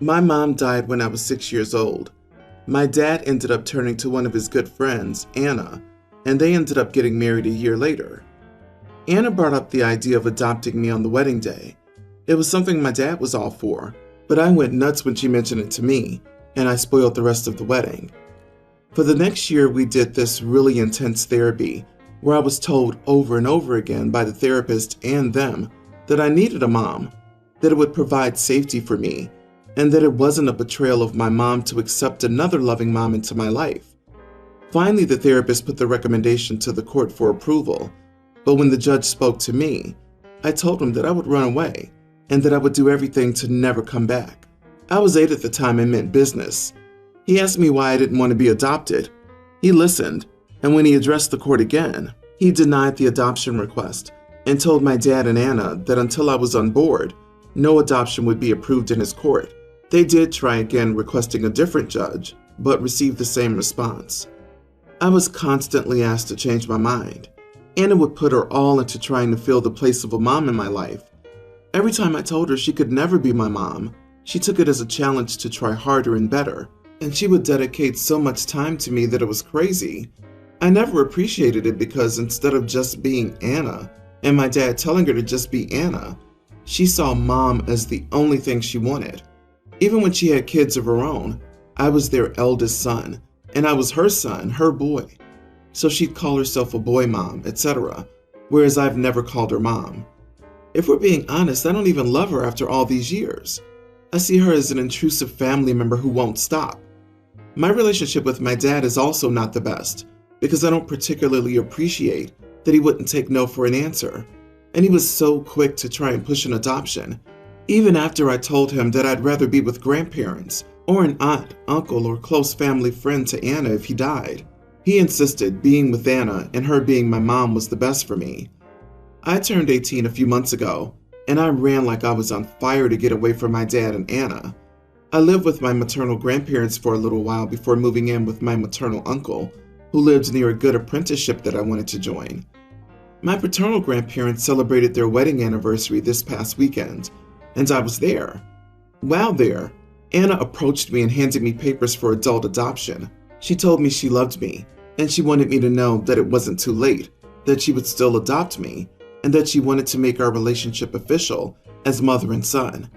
My mom died when I was 6 years old. My dad ended up turning to one of his good friends, Anna, and they ended up getting married a year later. Anna brought up the idea of adopting me on the wedding day. It was something my dad was all for, but I went nuts when she mentioned it to me, and I spoiled the rest of the wedding. For the next year, we did this really intense therapy, where I was told over and over again by the therapist and them that I needed a mom, that it would provide safety for me, and that it wasn't a betrayal of my mom to accept another loving mom into my life. Finally, the therapist put the recommendation to the court for approval, but when the judge spoke to me, I told him that I would run away and that I would do everything to never come back. I was 8 at the time and meant business. He asked me why I didn't want to be adopted. He listened, and when he addressed the court again, he denied the adoption request and told my dad and Anna that until I was on board, no adoption would be approved in his court. They did try again requesting a different judge, but received the same response. I was constantly asked to change my mind. Anna would put her all into trying to fill the place of a mom in my life. Every time I told her she could never be my mom, she took it as a challenge to try harder and better, and she would dedicate so much time to me that it was crazy. I never appreciated it because instead of just being Anna, and my dad telling her to just be Anna, she saw mom as the only thing she wanted. Even when she had kids of her own, I was their eldest son, and I was her son, her boy. So she'd call herself a boy mom, etc., whereas I've never called her mom. If we're being honest, I don't even love her after all these years. I see her as an intrusive family member who won't stop. My relationship with my dad is also not the best, because I don't particularly appreciate that he wouldn't take no for an answer, and he was so quick to try and push an adoption, even after I told him that I'd rather be with grandparents or an aunt, uncle, or close family friend to Anna if he died. He insisted being with Anna and her being my mom was the best for me. I turned 18 a few months ago, and I ran like I was on fire to get away from my dad and Anna. I lived with my maternal grandparents for a little while before moving in with my maternal uncle, who lived near a good apprenticeship that I wanted to join. My paternal grandparents celebrated their wedding anniversary this past weekend, and I was there. While there, Anna approached me and handed me papers for adult adoption. She told me she loved me, and she wanted me to know that it wasn't too late, that she would still adopt me, and that she wanted to make our relationship official as mother and son.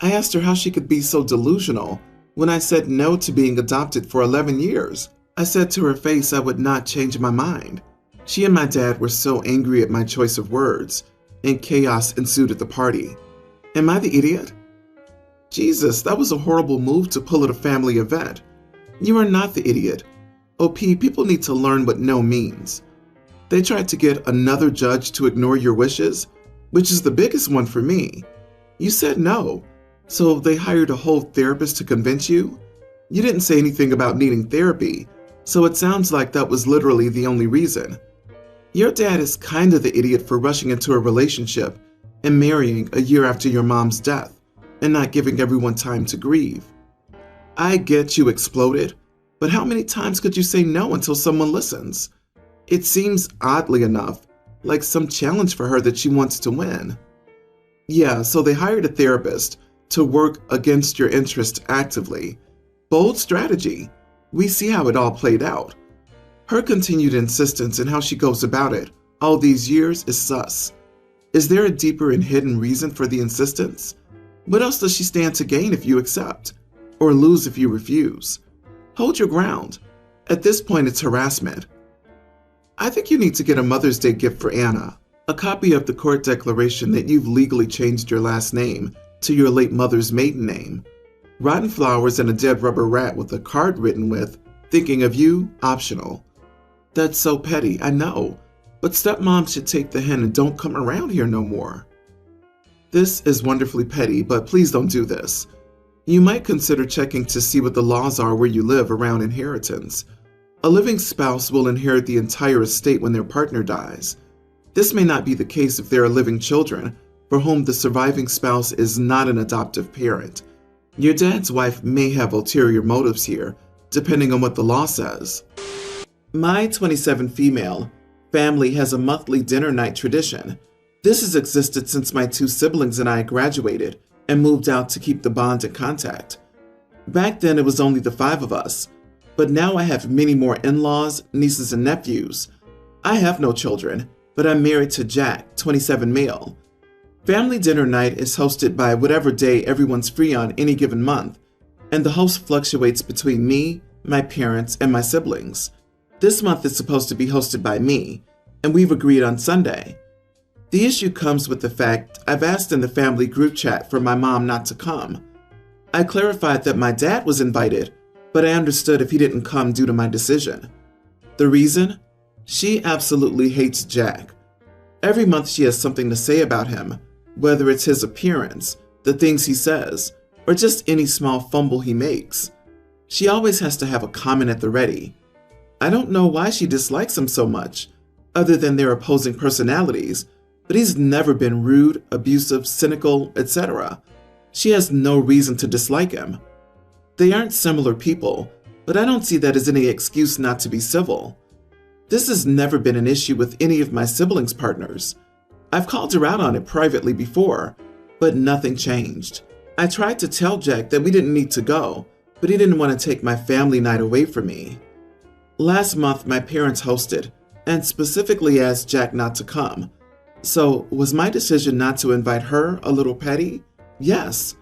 I asked her how she could be so delusional when I said no to being adopted for 11 years. I said to her face I would not change my mind. She and my dad were so angry at my choice of words, and chaos ensued at the party. Am I the idiot? Jesus, that was a horrible move to pull at a family event. You are not the idiot. OP, people need to learn what no means. They tried to get another judge to ignore your wishes, which is the biggest one for me. You said no, so they hired a whole therapist to convince you? You didn't say anything about needing therapy, so it sounds like that was literally the only reason. Your dad is kinda the idiot for rushing into a relationship and marrying a year after your mom's death and not giving everyone time to grieve. I get you exploded, but how many times could you say no until someone listens? It seems, oddly enough, like some challenge for her that she wants to win. Yeah, so they hired a therapist to work against your interest actively. Bold strategy. We see how it all played out. Her continued insistence in how she goes about it all these years is sus. Is there a deeper and hidden reason for the insistence? What else does she stand to gain if you accept? Or lose if you refuse? Hold your ground. At this point, it's harassment. I think you need to get a Mother's Day gift for Anna, a copy of the court declaration that you've legally changed your last name to your late mother's maiden name. Rotten flowers and a dead rubber rat with a card written with, "Thinking of you, optional." That's so petty, I know, but stepmom should take the hint and don't come around here no more. This is wonderfully petty, but please don't do this. You might consider checking to see what the laws are where you live around inheritance. A living spouse will inherit the entire estate when their partner dies. This may not be the case if there are living children for whom the surviving spouse is not an adoptive parent. Your dad's wife may have ulterior motives here, depending on what the law says. My 27 female family has a monthly dinner night tradition. This has existed since my 2 siblings and I graduated and moved out to keep the bond in contact. Back then it was only the five of us, but now I have many more in-laws, nieces, and nephews. I have no children, but I'm married to Jack, 27 male. Family dinner night is hosted by whatever day everyone's free on any given month, and the host fluctuates between me, my parents, and my siblings. This month is supposed to be hosted by me, and we've agreed on Sunday. The issue comes with the fact I've asked in the family group chat for my mom not to come. I clarified that my dad was invited, but I understood if he didn't come due to my decision. The reason? She absolutely hates Jack. Every month she has something to say about him, whether it's his appearance, the things he says, or just any small fumble he makes. She always has to have a comment at the ready. I don't know why she dislikes him so much, other than their opposing personalities, but he's never been rude, abusive, cynical, etc. She has no reason to dislike him. They aren't similar people, but I don't see that as any excuse not to be civil. This has never been an issue with any of my siblings' partners. I've called her out on it privately before, but nothing changed. I tried to tell Jack that we didn't need to go, but he didn't want to take my family night away from me. Last month, my parents hosted, and specifically asked Jack not to come. So, was my decision not to invite her a little petty? Yes.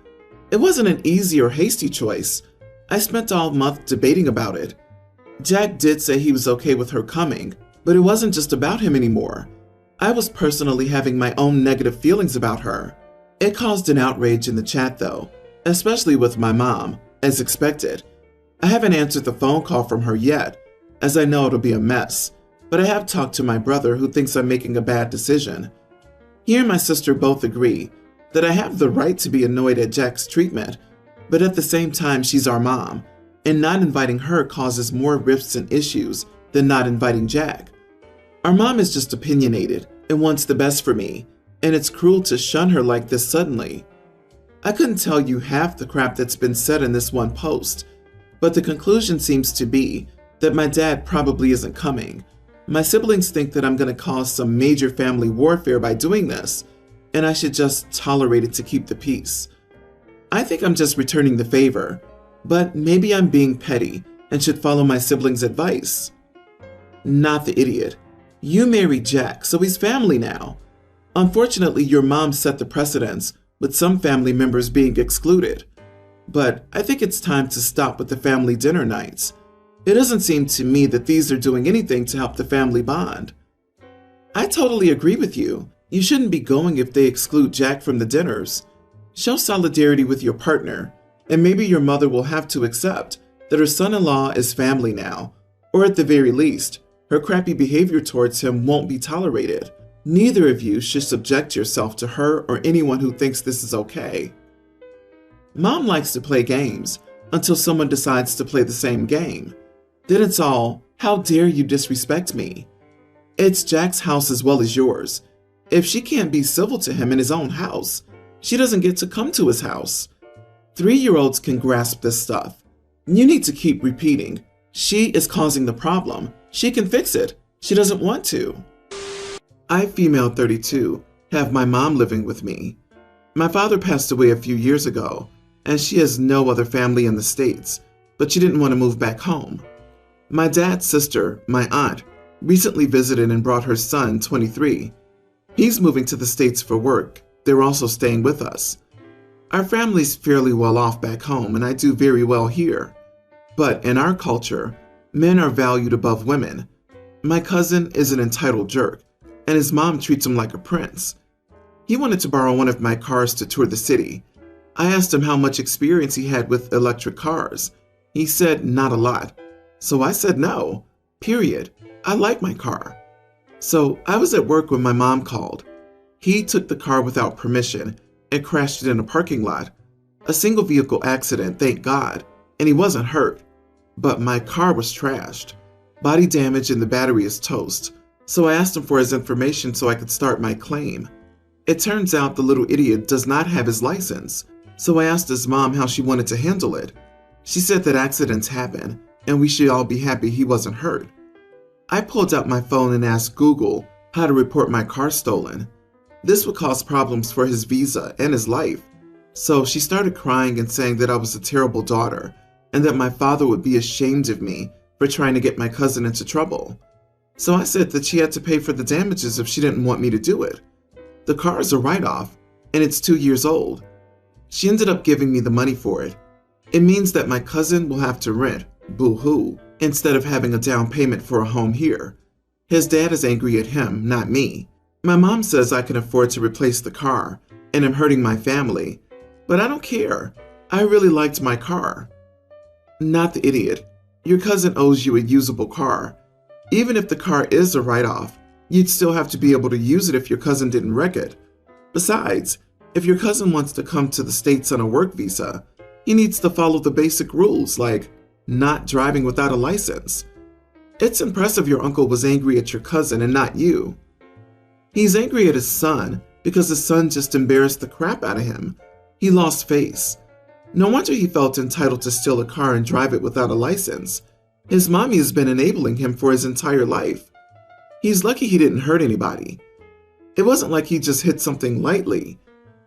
It wasn't an easy or hasty choice. I spent all month debating about it. Jack did say he was okay with her coming, but it wasn't just about him anymore. I was personally having my own negative feelings about her. It caused an outrage in the chat though, especially with my mom, as expected. I haven't answered the phone call from her yet, as I know it'll be a mess, but I have talked to my brother who thinks I'm making a bad decision. He and my sister both agree that I have the right to be annoyed at Jack's treatment, but at the same time she's our mom, and not inviting her causes more rifts and issues than not inviting Jack. Our mom is just opinionated and wants the best for me, and it's cruel to shun her like this suddenly. I couldn't tell you half the crap that's been said in this one post, but the conclusion seems to be that my dad probably isn't coming. My siblings think that I'm going to cause some major family warfare by doing this, and I should just tolerate it to keep the peace. I think I'm just returning the favor, but maybe I'm being petty and should follow my siblings' advice. Not the idiot. You married Jack, so he's family now. Unfortunately, your mom set the precedence, with some family members being excluded. But I think it's time to stop with the family dinner nights. It doesn't seem to me that these are doing anything to help the family bond. I totally agree with you. You shouldn't be going if they exclude Jack from the dinners. Show solidarity with your partner, and maybe your mother will have to accept that her son-in-law is family now, or at the very least, her crappy behavior towards him won't be tolerated. Neither of you should subject yourself to her or anyone who thinks this is okay. Mom likes to play games until someone decides to play the same game. Then it's all, how dare you disrespect me? It's Jack's house as well as yours. If she can't be civil to him in his own house, she doesn't get to come to his house. 3-year-olds can grasp this stuff. You need to keep repeating, she is causing the problem. She can fix it. She doesn't want to. I, female 32, have my mom living with me. My father passed away a few years ago, and she has no other family in the States, but she didn't want to move back home. My dad's sister, my aunt, recently visited and brought her son, 23. He's moving to the States for work. They're also staying with us. Our family's fairly well off back home, and I do very well here. But in our culture, men are valued above women. My cousin is an entitled jerk, and his mom treats him like a prince. He wanted to borrow one of my cars to tour the city. I asked him how much experience he had with electric cars. He said not a lot. So I said no, period. I like my car. So I was at work when my mom called. He took the car without permission and crashed it in a parking lot. A single vehicle accident, thank God, and he wasn't hurt. But my car was trashed. Body damage and the battery is toast. So I asked him for his information so I could start my claim. It turns out the little idiot does not have his license. So I asked his mom how she wanted to handle it. She said that accidents happen, and we should all be happy he wasn't hurt. I pulled out my phone and asked Google how to report my car stolen. This would cause problems for his visa and his life. So she started crying and saying that I was a terrible daughter and that my father would be ashamed of me for trying to get my cousin into trouble. So I said that she had to pay for the damages if she didn't want me to do it. The car is a write-off, and it's 2 years old. She ended up giving me the money for it. It means that my cousin will have to rent, boo-hoo, instead of having a down payment for a home here. His dad is angry at him, not me. My mom says I can afford to replace the car, and I'm hurting my family. But I don't care. I really liked my car. Not the idiot. Your cousin owes you a usable car. Even if the car is a write-off, you'd still have to be able to use it if your cousin didn't wreck it. Besides, if your cousin wants to come to the States on a work visa, he needs to follow the basic rules like not driving without a license. It's impressive your uncle was angry at your cousin and not you. He's angry at his son because his son just embarrassed the crap out of him. He lost face. No wonder he felt entitled to steal a car and drive it without a license. His mommy has been enabling him for his entire life. He's lucky he didn't hurt anybody. It wasn't like he just hit something lightly.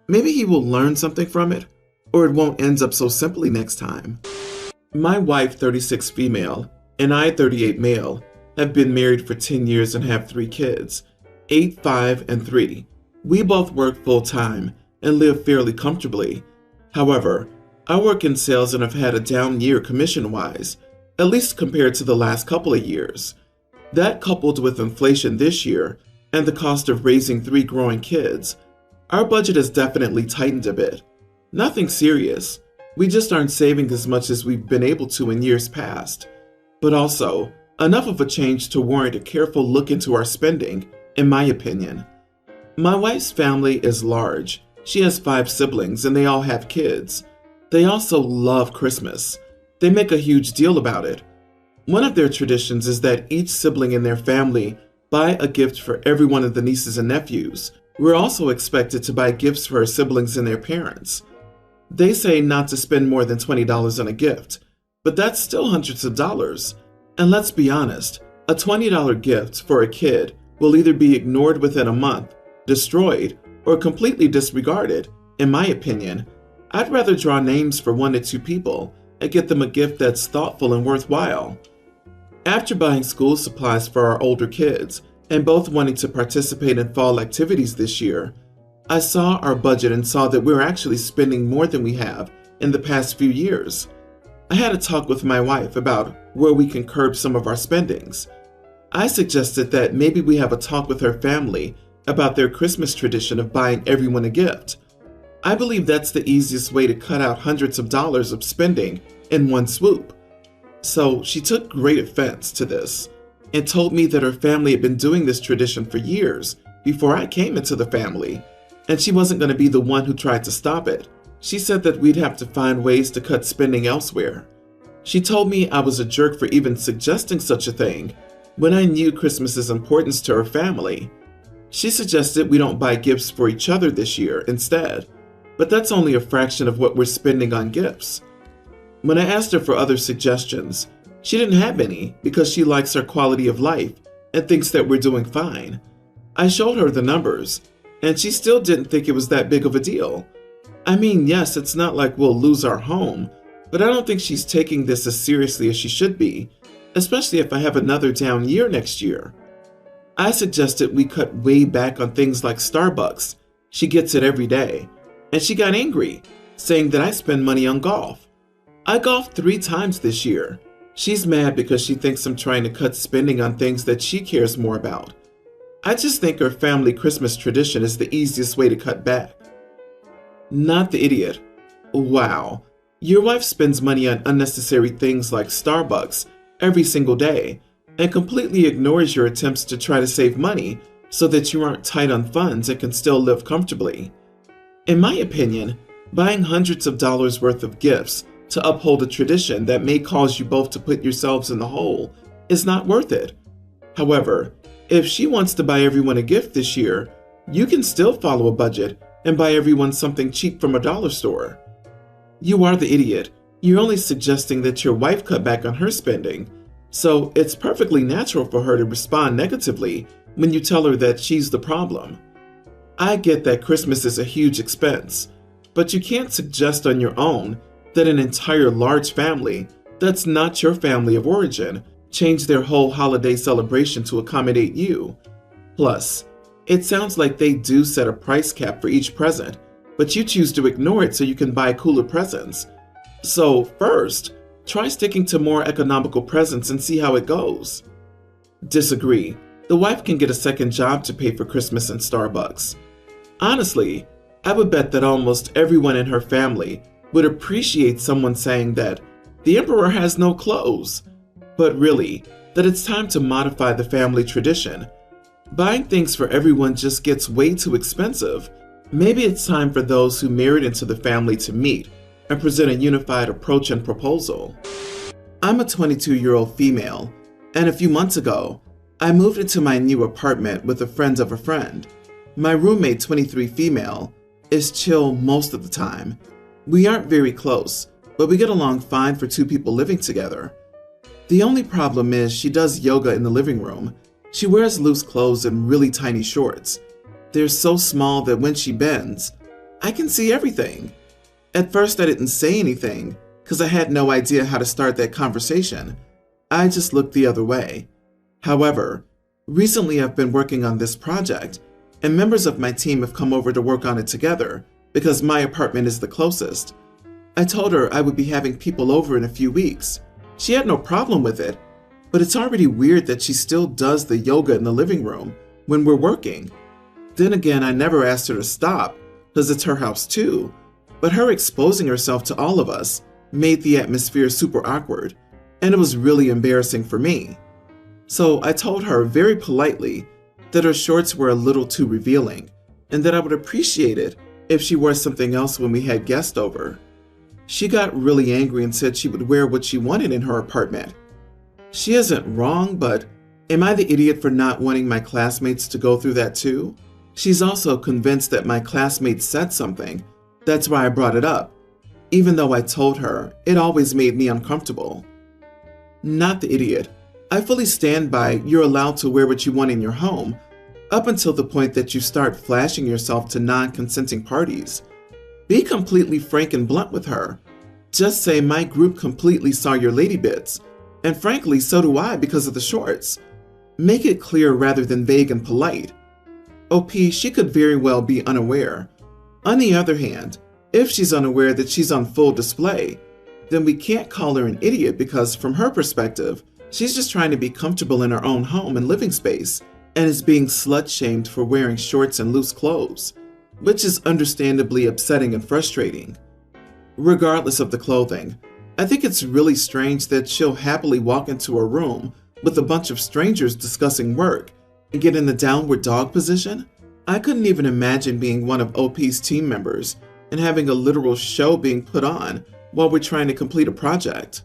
Maybe he will learn something from it, or it won't end up so simply next time. My wife, 36 female, and I, 38 male, have been married for 10 years and have 3 kids, 8, 5, and 3. We both work full-time and live fairly comfortably. However, I work in sales and have had a down year commission-wise, at least compared to the last couple of years. That coupled with inflation this year and the cost of raising 3 growing kids, our budget has definitely tightened a bit. Nothing serious. We just aren't saving as much as we've been able to in years past. But also, enough of a change to warrant a careful look into our spending, in my opinion. My wife's family is large. She has 5 siblings and they all have kids. They also love Christmas. They make a huge deal about it. One of their traditions is that each sibling in their family buy a gift for every one of the nieces and nephews. We're also expected to buy gifts for our siblings and their parents. They say not to spend more than $20 on a gift, but that's still hundreds of dollars. And let's be honest, a $20 gift for a kid will either be ignored within a month, destroyed, or completely disregarded. In my opinion, I'd rather draw names for 1 to 2 people and get them a gift that's thoughtful and worthwhile. After buying school supplies for our older kids and both wanting to participate in fall activities this year, I saw our budget and saw that we're actually spending more than we have in the past few years. I had a talk with my wife about where we can curb some of our spendings. I suggested that maybe we have a talk with her family about their Christmas tradition of buying everyone a gift. I believe that's the easiest way to cut out hundreds of dollars of spending in one swoop. So she took great offense to this and told me that her family had been doing this tradition for years before I came into the family, and she wasn't going to be the one who tried to stop it. She said that we'd have to find ways to cut spending elsewhere. She told me I was a jerk for even suggesting such a thing when I knew Christmas's importance to her family. She suggested we don't buy gifts for each other this year instead, but that's only a fraction of what we're spending on gifts. When I asked her for other suggestions, she didn't have any because she likes our quality of life and thinks that we're doing fine. I showed her the numbers, and she still didn't think it was that big of a deal. I mean, yes, it's not like we'll lose our home, but I don't think she's taking this as seriously as she should be, especially if I have another down year next year. I suggested we cut way back on things like Starbucks. She gets it every day, and she got angry, saying that I spend money on golf. I golfed 3 times this year. She's mad because she thinks I'm trying to cut spending on things that she cares more about. I just think our family Christmas tradition is the easiest way to cut back. Not the idiot. Wow, your wife spends money on unnecessary things like Starbucks every single day and completely ignores your attempts to try to save money so that you aren't tight on funds and can still live comfortably. In my opinion, buying hundreds of dollars worth of gifts to uphold a tradition that may cause you both to put yourselves in the hole is not worth it. However, if she wants to buy everyone a gift this year, you can still follow a budget and buy everyone something cheap from a dollar store. You are the idiot. You're only suggesting that your wife cut back on her spending, so it's perfectly natural for her to respond negatively when you tell her that she's the problem. I get that Christmas is a huge expense, but you can't suggest on your own that an entire large family that's not your family of origin change their whole holiday celebration to accommodate you. Plus, it sounds like they do set a price cap for each present, but you choose to ignore it so you can buy cooler presents. So first, try sticking to more economical presents and see how it goes. Disagree. The wife can get a second job to pay for Christmas in Starbucks. Honestly, I would bet that almost everyone in her family would appreciate someone saying that the emperor has no clothes, but really, that it's time to modify the family tradition. Buying things for everyone just gets way too expensive. Maybe it's time for those who married into the family to meet and present a unified approach and proposal. I'm a 22-year-old female, and a few months ago, I moved into my new apartment with a friend of a friend. My roommate, 23 female, is chill most of the time. We aren't very close, but we get along fine for two people living together. The only problem is she does yoga in the living room. She wears loose clothes and really tiny shorts. They're so small that when she bends, I can see everything. At first I didn't say anything because I had no idea how to start that conversation. I just looked the other way. However, recently I've been working on this project, and members of my team have come over to work on it together because my apartment is the closest. I told her I would be having people over in a few weeks. She had no problem with it, but it's already weird that she still does the yoga in the living room when we're working. Then again, I never asked her to stop because it's her house too, but her exposing herself to all of us made the atmosphere super awkward, and it was really embarrassing for me. So I told her very politely that her shorts were a little too revealing and that I would appreciate it if she wore something else when we had guests over. She got really angry and said she would wear what she wanted in her apartment. She isn't wrong, but am I the idiot for not wanting my classmates to go through that too? She's also convinced that my classmates said something. That's why I brought it up, even though I told her it always made me uncomfortable. Not the idiot. I fully stand by you're allowed to wear what you want in your home, up until the point that you start flashing yourself to non-consenting parties. Be completely frank and blunt with her. Just say my group completely saw your lady bits, and frankly so do I because of the shorts. Make it clear rather than vague and polite. OP, she could very well be unaware. On the other hand, if she's unaware that she's on full display, then we can't call her an idiot because from her perspective, she's just trying to be comfortable in her own home and living space and is being slut-shamed for wearing shorts and loose clothes, which is understandably upsetting and frustrating. Regardless of the clothing, I think it's really strange that she'll happily walk into a room with a bunch of strangers discussing work and get in the downward dog position. I couldn't even imagine being one of OP's team members and having a literal show being put on while we're trying to complete a project.